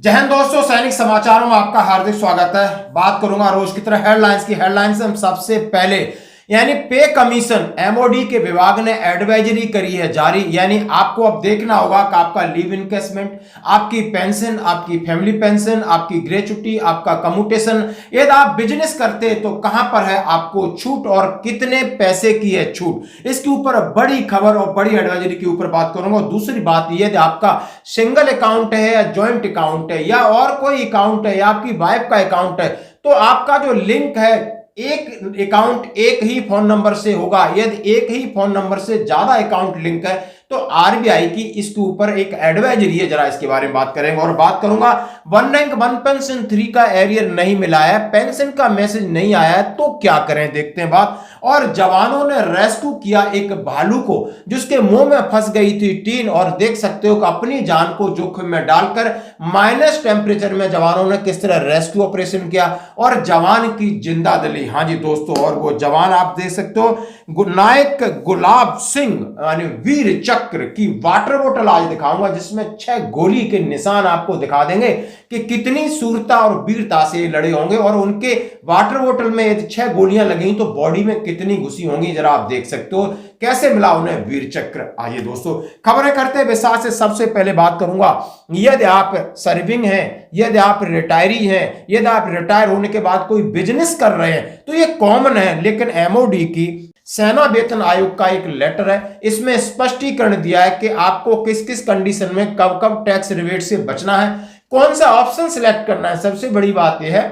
जय हिंद दोस्तों, सैनिक समाचारों में आपका हार्दिक स्वागत है। बात करूंगा रोज की तरह हेडलाइंस की। हेडलाइंस में सबसे पहले यानी पे कमीशन एमओडी के विभाग ने एडवाइजरी करी है जारी। यानी आपको अब देखना होगा कि आपका लीव इनकेसमेंट, आपकी पेंशन, आपकी फैमिली पेंशन, आपकी ग्रेचुटी, आपका कम्यूटेशन, यदि आप बिजनेस करते हैं तो कहां पर है आपको छूट और कितने पैसे की है छूट। इसके ऊपर बड़ी खबर और बड़ी एडवाइजरी के ऊपर बात करूंगा। दूसरी बात यह, आपका सिंगल अकाउंट है या ज्वाइंट अकाउंट है या और कोई अकाउंट है या आपकी वाइफ का अकाउंट है, तो आपका जो लिंक है एक अकाउंट एक ही फोन नंबर से होगा। यदि एक ही फोन नंबर से ज्यादा अकाउंट लिंक है तो आरबीआई की इसके ऊपर एक एडवाइजरी है, जरा इसके बारे में बात करेंगे। और बात करूंगा वन रैंक वन पेंशन 3 का एरियर नहीं मिला है, पेंशन का मैसेज नहीं आया है, तो क्या करें, देखते हैं बात। और जवानों ने रेस्क्यू किया एक भालू को जिसके मुंह में फंस गई थी टीन, और देख सकते हो कि अपनी जान को जोखिम में डालकर माइनस टेम्परेचर में जवानों ने किस तरह रेस्क्यू ऑपरेशन किया और जवान की जिंदा दिली। हाँ जी दोस्तों, और वो जवान आप देख सकते हो नायक गुलाब सिंह यानी वीर चक्र की वाटर बोतल आज दिखाऊंगा जिसमें 6 गोली के निशान आपको दिखा देंगे कि कितनी सूरता और वीरता से लड़े होंगे, और उनके वाटर बोतल में यदि 6 गोलियां लगी तो बॉडी में कितनी घुसी होंगी, जरा आप देख सकते हो कैसे मिला उन्हें वीर चक्र। आइए दोस्तों खबरें करते हैं विस्तार से। सबसे पहले बात करूंगा, यदि आप सर्विंग हैं, यदि आप रिटायरी हैं, यदि आप रिटायर होने के बाद कोई बिजनेस कर रहे हैं तो ये कॉमन है, लेकिन एमओडी की सेना वेतन आयोग का एक लेटर है, इसमें स्पष्टीकरण दिया है कि आपको किस किस कंडीशन में कब कब टैक्स रिबेट से बचना है, कौन सा ऑप्शन सिलेक्ट करना है। सबसे बड़ी बात यह है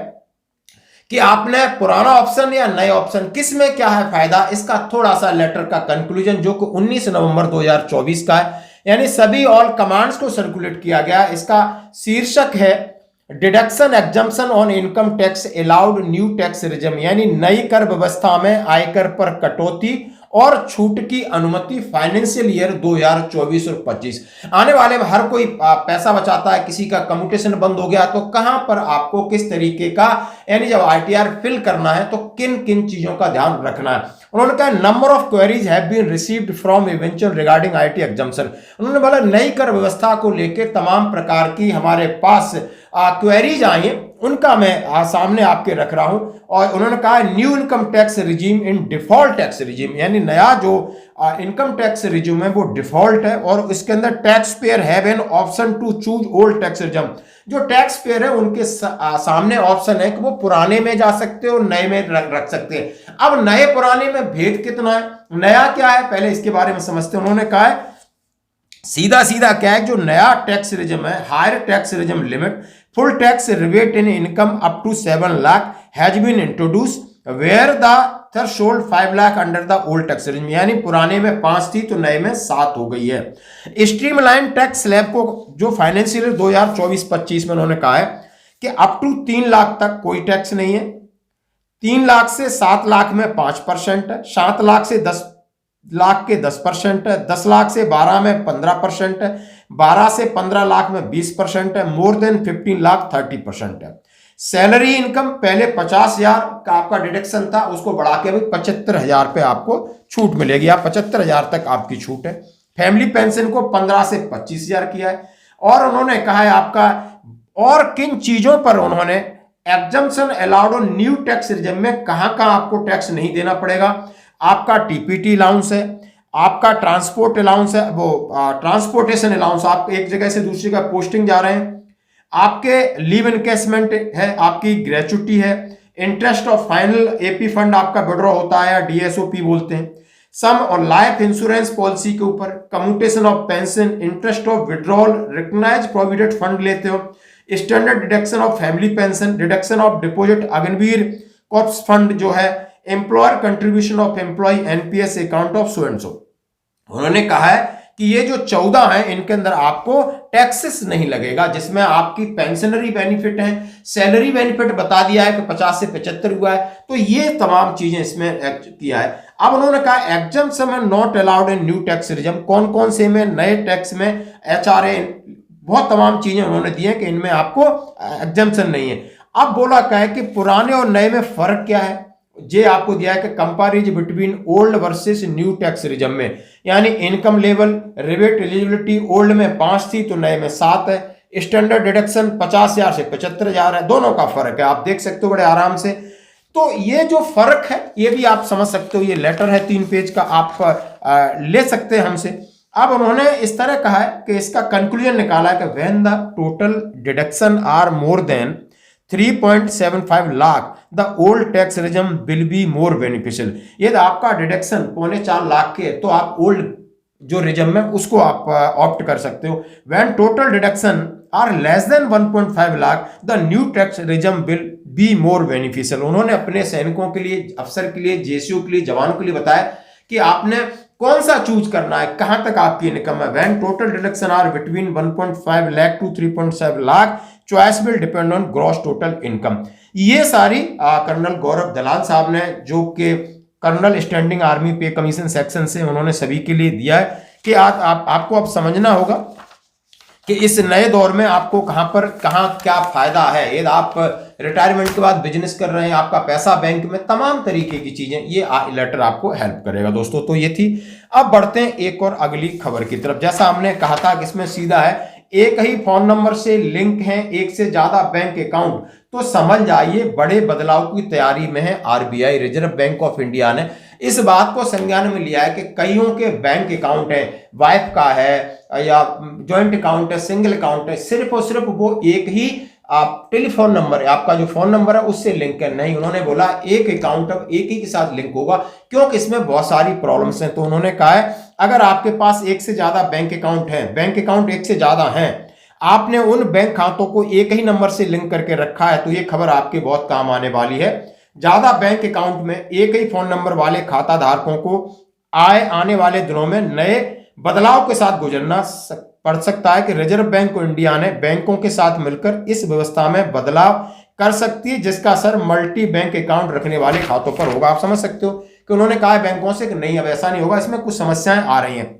कि आपने पुराना ऑप्शन या नए ऑप्शन किस में क्या है फायदा, इसका थोड़ा सा लेटर का कंक्लूजन जो कि 19 नवंबर 2024 का है, यानी सभी ऑल कमांड्स को सर्कुलेट किया गया। इसका शीर्षक है deduction exemption on income tax allowed new tax regime, यानी नई कर व्यवस्था में आयकर पर कटौती और छूट की अनुमति फाइनेंशियल ईयर 2024 और 25। आने वाले में हर कोई पैसा बचाता है, किसी का कम्यूटेशन बंद हो गया तो कहां पर आपको किस तरीके का यानी जब आईटीआर फिल करना है तो किन किन चीजों का ध्यान रखना है। उन्होंने कहा number of queries have been received from eventual regarding IT exemption. उन्होंने बोला नई कर व्यवस्था को लेकर तमाम प्रकार की हमारे पास क्वेरीज आई हैं, उनका मैं सामने आपके रख रहा हूं। और उन्होंने कहा new income tax regime in default tax regime, यानी नया जो इनकम टैक्स रिजीम है वो डिफॉल्ट है, और इसके अंदर taxpayer have an option to choose old tax regime. जो टैक्स पेयर है उनके सामने ऑप्शन है कि वो पुराने में जा सकते हो, नए में रख सकते हैं। अब नए पुराने में भेद कितना है, नया क्या है, पहले इसके बारे में समझते हैं। उन्होंने कहा है सीधा सीधा क्या है, जो नया टैक्स रिजिम है higher tax regime limit full tax rebate in income up to 7 lakh has been introduce where the threshold 5 lakh under the old tax regime, यानी पुराने में 5 थी तो नए में 7 हो गई है। स्ट्रीमलाइन टैक्स स्लैब को जो फाइनेंशियल 2024-25 में उन्होंने कहा है कि अप टू 3 लाख तक कोई टैक्स नहीं है, 3 लाख से 7 लाख में 5% है, 7 लाख से 10 लाख के 10% है, 10 लाख से 12 में 15% है, 12 से 15 लाख में 20% है, मोर देन 15 लाख 30% है। सैलरी इनकम पहले 50,000 का आपका डिडक्शन था, उसको बढ़ा के अभी 75,000 पे आपको छूट मिलेगी, आप 75,000 तक आपकी छूट है। फैमिली पेंशन को 15 से 25,000 किया है। और उन्होंने कहा है आपका और किन चीजों पर उन्होंने exemption allowed on new tax regime में कहां कहां आपको टैक्स नहीं देना पड़ेगा। आपका टीपीटी अलाउंस है, आपका ट्रांसपोर्ट अलाउंस है, वो ट्रांसपोर्टेशन अलाउंस, आप एक जगह से दूसरी जगह पोस्टिंग जा रहे हैं, आपके लीव इनकेसमेंट है, आपकी ग्रेचुटी है, interest of final AP fund आपका विड्रॉ होता है या डीएसओपी बोलते हैं, सम और लाइफ इंश्योरेंस पॉलिसी के ऊपर, commutation of pension, interest of withdrawal, recognise provident fund लेते हो, standard deduction of family pension, deduction of deposit Agniveer corpus fund जो है, employer contribution of employ NPS account of so and so. उन्होंने कहा है कि ये जो 14 है इनके अंदर आपको टैक्सेस नहीं लगेगा, जिसमें आपकी पेंशनरी बेनिफिट है, सैलरी बेनिफिट बता दिया है कि 50 से 75 हुआ है, तो ये तमाम चीजें इसमें किया है। अब उन्होंने कहा exemption not allowed in new tax regime, कौन कौन से में नए टैक्स में एचआरए बहुत तमाम चीजें उन्होंने दी है कि इनमें आपको एग्जम्पशन नहीं है। अब बोला क्या है कि पुराने और नए में फर्क क्या है, जे आपको दिया है कि comparison between old versus new tax regime में, यानी income level rebate eligibility old में 5 थी तो नए में 7 है, स्टैंडर्ड डिडक्शन 50,000 से 75,000 है, दोनों का फर्क है, आप देख सकते हो बड़े आराम से। तो ये जो फर्क है ये भी आप समझ सकते हो, ये लेटर है 3 पेज का, आप ले सकते हैं हमसे। अब उन्होंने इस तरह कहा है कि इसका कंक्लूजन निकाला है कि when the total deduction are more than 3.75 lakh the old tax regime will be more beneficial. यदि आपका डिडक्शन 3.25 लाख के, तो आप ओल्ड जो रिजम है उसको आप ऑप्ट कर सकते हो। When total deduction are less than 1.5 lakh the new tax regime will be more beneficial. उन्होंने अपने सैनिकों के लिए, अफसर के लिए, जेसीओ के लिए, जवानों के लिए बताया कि आपने कौन सा चूज करना है, कहां तक आपकी इनकम है। When total deduction are between 1.5 lakh to 3.7 lakh choice will depend on gross total income. ये सारी कर्नल गौरव दलाल साहब ने, जो कि colonel standing army pay commission section से, उन्होंने सभी के लिए दिया है कि आपको अब समझना होगा कि इस नए दौर में आपको कहां क्या फायदा है। यदि आप रिटायरमेंट के बाद बिजनेस कर रहे हैं, आपका पैसा बैंक में, तमाम तरीके की चीजें, ये लेटर आपको हेल्प करेगा दोस्तों। तो ये थी। अब बढ़ते हैं एक और अगली खबर की तरफ। जैसा हमने कहा था कि इसमें सीधा है, एक ही फोन नंबर से लिंक है एक से ज्यादा बैंक अकाउंट, तो समझ जाइए बड़े बदलाव की तैयारी में है RBI, reserve bank of India ने इस बात को संज्ञान में लिया है कि कईयों के बैंक अकाउंट है, वाइफ का है या जॉइंट अकाउंट है, सिंगल अकाउंट है, सिर्फ और सिर्फ वो एक ही आप टेलीफोन नंबर है, आपका जो फोन नंबर है उससे लिंक है। नहीं, उन्होंने बोला एक अकाउंट अब एक ही के साथ लिंक होगा, क्योंकि इसमें बहुत सारी प्रॉब्लम्स हैं। तो उन्होंने कहा है अगर आपके पास एक से ज्यादा बैंक अकाउंट है, बैंक अकाउंट एक से ज्यादा हैं, आपने उन बैंक खातों को एक ही नंबर से लिंक करके रखा है, तो ये खबर आपके बहुत काम आने वाली है। ज्यादा बैंक अकाउंट में एक ही फोन नंबर वाले खाता धारकों को आने वाले दिनों में नए बदलाव के साथ गुजरना पड़ सकता है कि रिजर्व बैंक ऑफ इंडिया ने बैंकों के साथ मिलकर इस व्यवस्था में बदलाव कर सकती है, जिसका असर मल्टी बैंक अकाउंट रखने वाले खातों पर होगा। आप समझ सकते हो कि उन्होंने कहा है बैंकों से कि नहीं, अब ऐसा नहीं होगा, इसमें कुछ समस्याएं आ रही हैं।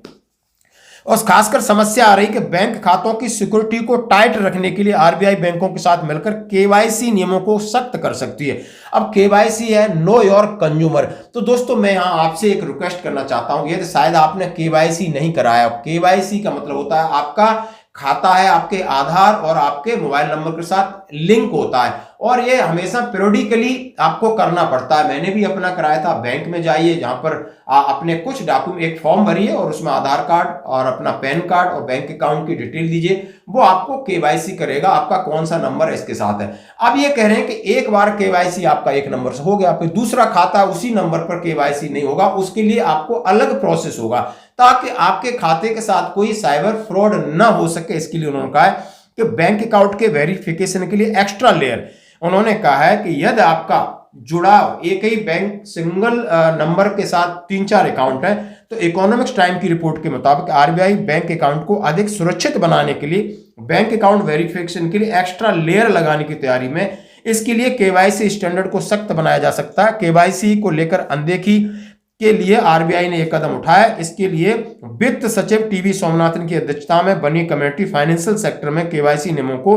और खासकर समस्या आ रही कि बैंक खातों की सिक्योरिटी को टाइट रखने के लिए आरबीआई बैंकों के साथ मिलकर केवाईसी नियमों को सख्त कर सकती है। अब केवाईसी है नो योर कंज्यूमर। तो दोस्तों मैं यहां आपसे एक रिक्वेस्ट करना चाहता हूं, ये शायद आपने केवाईसी नहीं कराया। केवाईसी का मतलब होता है आपका खाता है आपके आधार और आपके मोबाइल नंबर के साथ लिंक होता है, और ये हमेशा पीरियडिकली आपको करना पड़ता है। मैंने भी अपना कराया था। बैंक में जाइए, जहां पर अपने कुछ डॉक्यूमेंट, एक फॉर्म भरिए और उसमें आधार कार्ड और अपना पैन कार्ड और बैंक अकाउंट की डिटेल दीजिए, वो आपको केवाईसी करेगा आपका कौन सा नंबर इसके साथ है। अब ये कह रहे हैं कि एक बार केवाईसी आपका एक नंबर से हो गया, फिर दूसरा खाता उसी नंबर पर केवाईसी नहीं होगा, उसके लिए आपको अलग प्रोसेस होगा ताकि आपके खाते के साथ कोई साइबर फ्रॉड ना हो सके। इसके लिए उन्होंने कहा है कि बैंक अकाउंट के वेरिफिकेशन के लिए एक्स्ट्रा लेयर, उन्होंने कहा है कि यदि आपका जुड़ाव एक ही बैंक सिंगल नंबर के साथ 3-4 अकाउंट है, तो इकोनॉमिक्स टाइम की रिपोर्ट के मुताबिक आरबीआई बैंक अकाउंट को अधिक सुरक्षित बनाने के लिए बैंक अकाउंट वेरिफिकेशन के लिए एक्स्ट्रा लेयर लगाने की तैयारी में। इसके लिए केवाईसी स्टैंडर्ड को सख्त बनाया जा सकता है। केवाईसी को लेकर अनदेखी के लिए आरबीआई ने एक कदम उठाया। इसके लिए वित्त सचिव टीवी सोमनाथन की अध्यक्षता में बनी कमेटी फाइनेंशियल सेक्टर में केवाईसी नियमों को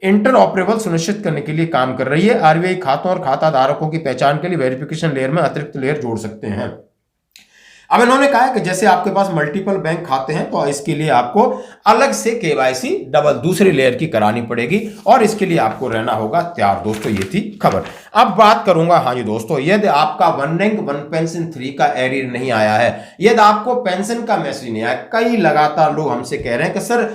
इंटरऑपरेबल सुनिश्चित करने के लिए काम कर रही है। आरबीआई खातों और खाता धारकों की पहचान के लिए वेरिफिकेशन लेयर में अतिरिक्त लेयर जोड़ सकते हैं। अब इन्होंने कहा है कि जैसे आपके पास मल्टीपल बैंक खाते हैं, तो इसके लिए आपको अलग से केवाईसी डबल दूसरी लेयर की करानी पड़ेगी, और इसके लिए आपको रहना होगा तैयार। दोस्तों ये थी खबर। अब बात करूंगा, हाँ जी दोस्तों, यदि आपका वन रैंक वन पेंशन 3 का एरियर नहीं आया है, यदि आपको पेंशन का मैसेज नहीं आया, कई लगातार लोग हमसे कह रहे हैं कि सर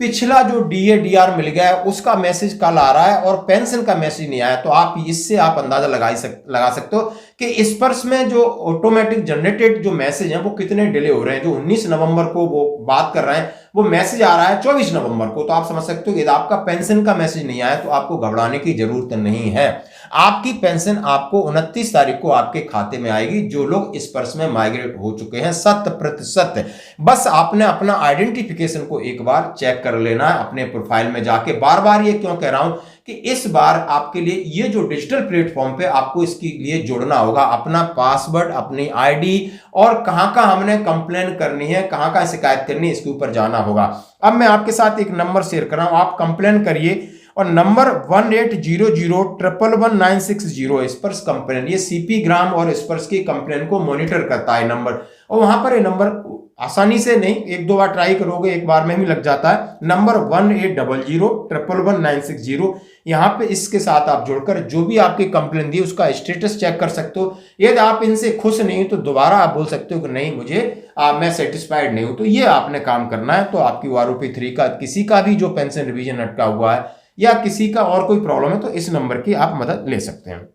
पिछला जो डीए डीआर मिल गया है उसका मैसेज कल आ रहा है और पेंशन का मैसेज नहीं आया, तो आप इससे आप अंदाजा लगा सकते हो कि इस वर्ष में जो ऑटोमेटिक जनरेटेड जो मैसेज है वो कितने डिले हो रहे हैं। जो 19 नवंबर को वो बात कर रहे हैं, वो मैसेज आ रहा है 24 नवंबर को। तो आप समझ सकते हो कि यदि आपका पेंशन का मैसेज नहीं आया तो आपको घबराने की जरूरत नहीं है। आपकी पेंशन आपको 29 तारीख को आपके खाते में आएगी। जो लोग इस वर्ष में माइग्रेट हो चुके हैं 100%, बस आपने अपना आइडेंटिफिकेशन को एक बार चेक कर लेना है अपने प्रोफाइल में जाके। बार बार ये क्यों कह रहा हूं कि इस बार आपके लिए ये जो डिजिटल प्लेटफॉर्म पे आपको इसके लिए जुड़ना होगा, अपना पासवर्ड, अपनी आईडी और कहां हमने कंप्लेन करनी है, कहां शिकायत करनी है, इसके ऊपर जाना होगा। अब मैं आपके साथ एक नंबर शेयर कर रहा हूं, आप कंप्लेन करिए और नंबर 1800111960 स्पर्श कंप्लेन, ये सीपी ग्राम और स्पर्श की कंप्लेन को मॉनिटर करता है नंबर। और वहां पर ये नंबर आसानी से नहीं, एक दो बार ट्राई करोगे एक बार में भी लग जाता है। नंबर 1800111960, यहाँ पे इसके साथ आप जुड़कर जो भी आपकी कंप्लेन दी उसका स्टेटस चेक कर सकते हो। यदि आप इनसे खुश नहीं तो दोबारा आप बोल सकते हो कि नहीं मुझे मैं सेटिस्फाइड नहीं हूं। तो ये आपने काम करना है। तो आपकी OROP3 का किसी का भी जो पेंशन रिवीजन अटका हुआ है या किसी का और कोई प्रॉब्लम है तो इस नंबर की आप मदद ले सकते हैं।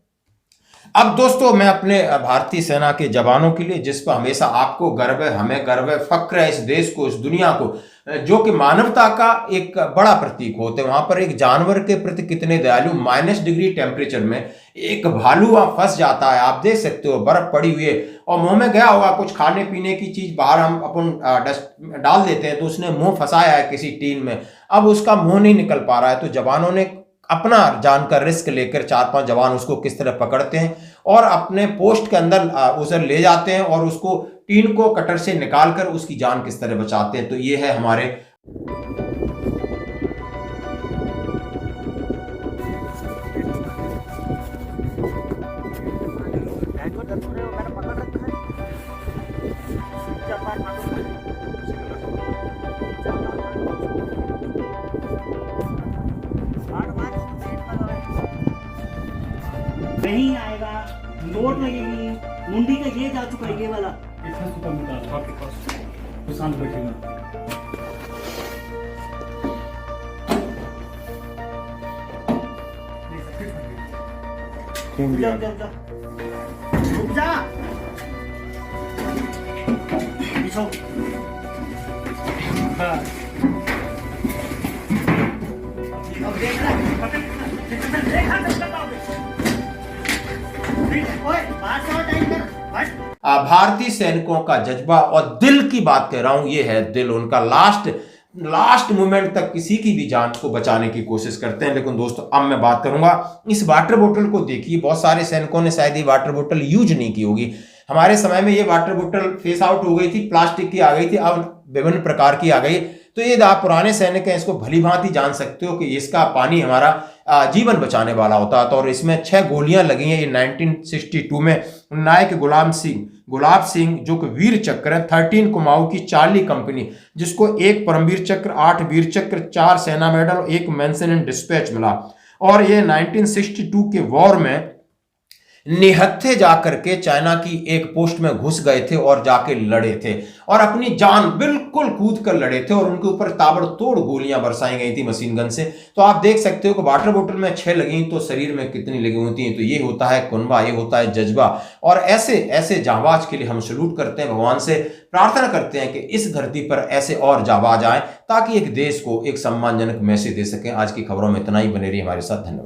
अब दोस्तों मैं अपने भारतीय सेना के जवानों के लिए, जिस पर हमेशा आपको गर्व है, हमें गर्व है, फक्र है, इस देश को, इस दुनिया को, जो कि मानवता का एक बड़ा प्रतीक होते हैं, वहां पर एक जानवर के प्रति कितने दयालु। -डिग्री टेम्परेचर में एक भालू वहां फंस जाता है, आप देख सकते हो, बर्फ पड़ी हुई है और मुंह में गया होगा कुछ खाने पीने की चीज, बाहर हम अपन डस्ट डाल देते हैं तो उसने मुंह फंसाया है किसी टीन में, अब उसका मुंह नहीं निकल पा रहा है। तो जवानों ने अपना जान का रिस्क लेकर 4-5 जवान उसको किस तरह पकड़ते हैं और अपने पोस्ट के अंदर उसे ले जाते हैं और उसको टीन को कटर से निकालकर उसकी जान किस तरह बचाते हैं। तो ये है हमारे नहीं आएगा, नोट लगेगी, मुंडी का ये जा चुका है, ये वाला इसमें सुपर में डालो आपके पास तो शांत बैठेगा। जा जा जा, रुक जा, बिछो। हाँ अब देख रहा है, देखा ओए, बात और टाइम कर, बस। भारतीय सैनिकों का जज्बा और दिल की बात कह रहा हूं, ये है दिल, उनका लास्ट मोमेंट तक किसी की भी जान को बचाने की कोशिश करते हैं। लेकिन दोस्तों अब मैं बात करूंगा इस वाटर बोतल को। देखिए बहुत सारे सैनिकों ने शायद ये वाटर बोतल यूज नहीं की होगी। हमारे समय में ये वाटर बोतल फेस आउट हो गई थी, प्लास्टिक की आ गई थी, अब विभिन्न प्रकार की आ गई। तो ये आप पुराने सैनिक हैं, इसको भली भांति जान सकते हो कि इसका पानी हमारा जीवन बचाने वाला होता था। और इसमें 6 गोलियां लगी हैं। ये 1962 में नायक गुलाब सिंह जो कि वीर चक्र है, 13 कुमाऊं की चार्ली कंपनी, जिसको 1 परमवीर चक्र, 8 वीर चक्र, 4 सेना मेडल और 1 मेंशन इन डिस्पैच मिला। और ये 1962 के वॉर में निहत्थे जाकर के चाइना की एक पोस्ट में घुस गए थे और जाके लड़े थे और अपनी जान बिल्कुल कूद कर लड़े थे और उनके ऊपर ताबड़तोड़ गोलियां बरसाई गई थी मशीन गन से। तो आप देख सकते हो कि वाटर बोतल में 6 लगी तो शरीर में कितनी लगी होती हैं। तो ये होता है कुनबा, ये होता है जज्बा। और ऐसे जांबाज के लिए हम सलूट करते हैं, भगवान से प्रार्थना करते हैं कि इस धरती पर ऐसे और जांबाज आए ताकि एक देश को एक सम्मानजनक मैसेज दे सकें। आज की खबरों में इतना ही, बने रहिए हमारे साथ। धन्यवाद।